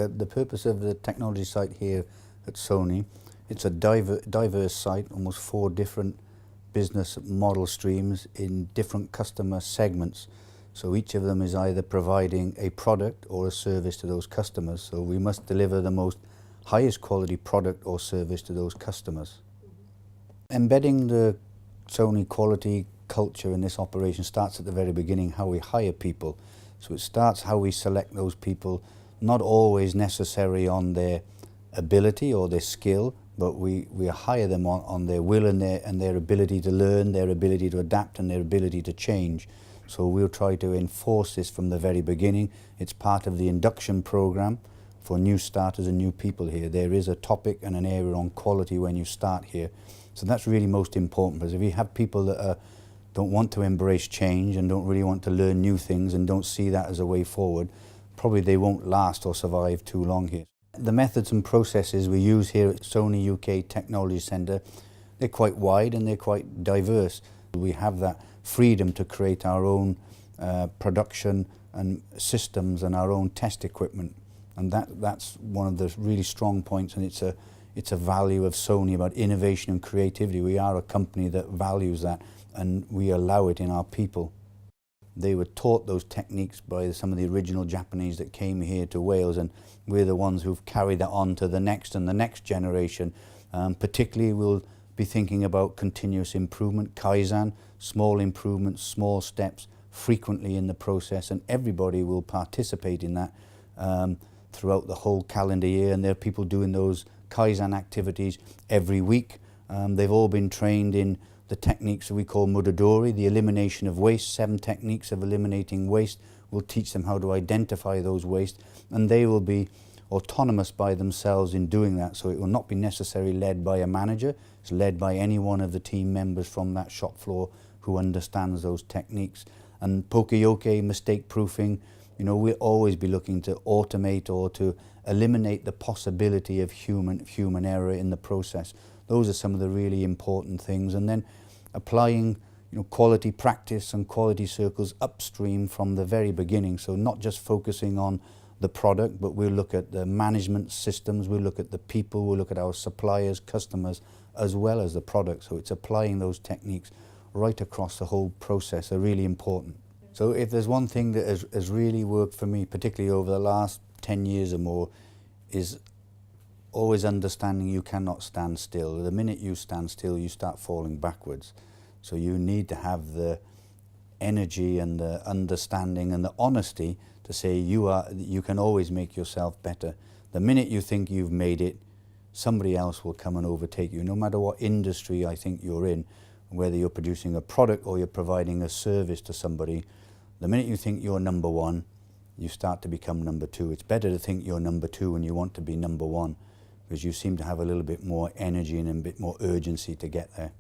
The purpose of the technology site here at Sony, it's a diverse site, almost 4 different business model streams in different customer segments. So each of them is either providing a product or a service to those customers. So we must deliver the most highest quality product or service to those customers. Embedding the Sony quality culture in this operation starts at the very beginning, how we hire people. So it starts how we select those people, not always necessary on their ability or their skill, but we hire them on their will and their ability to learn, their ability to adapt and their ability to change. So we'll try to enforce this from the very beginning. It's part of the induction program for new starters and new people here. There is a topic and an area on quality when you start here. So that's really most important, because if you have people that don't want to embrace change and don't really want to learn new things and don't see that as a way forward, probably they won't last or survive too long here. The methods and processes we use here at Sony UK Technology Centre, they're quite wide and they're quite diverse. We have that freedom to create our own production and systems and our own test equipment, and that's one of the really strong points, and it's a value of Sony about innovation and creativity. We are a company that values that, and we allow it in our people. They were taught those techniques by some of the original Japanese that came here to Wales, and we're the ones who've carried that on to the next and the next generation. Particularly we'll be thinking about continuous improvement, Kaizen, small improvements, small steps, frequently in the process, and everybody will participate in that throughout the whole calendar year, and there are people doing those Kaizen activities every week. They've all been trained in the techniques that we call Mudodori, the elimination of waste. 7 techniques of eliminating waste. We'll teach them how to identify those waste, and they will be autonomous by themselves in doing that. So it will not be necessarily led by a manager. It's led by any one of the team members from that shop floor who understands those techniques. And poka-yoke, mistake proofing, you know, we'll always be looking to automate or to eliminate the possibility of human error in the process. Those are some of the really important things. And then applying, you know, quality practice and quality circles upstream from the very beginning. So not just focusing on the product, but we'll look at the management systems, we'll look at the people, we'll look at our suppliers, customers, as well as the product. So it's applying those techniques right across the whole process are really important. So if there's one thing that has really worked for me, particularly over the last 10 years or more, is always understanding you cannot stand still. The minute you stand still, you start falling backwards. So you need to have the energy and the understanding and the honesty to say you can always make yourself better. The minute you think you've made it, somebody else will come and overtake you. No matter what industry I think you're in, whether you're producing a product or you're providing a service to somebody, the minute you think you're number 1, you start to become number 2. It's better to think you're number 2 when you want to be number 1, because you seem to have a little bit more energy and a bit more urgency to get there.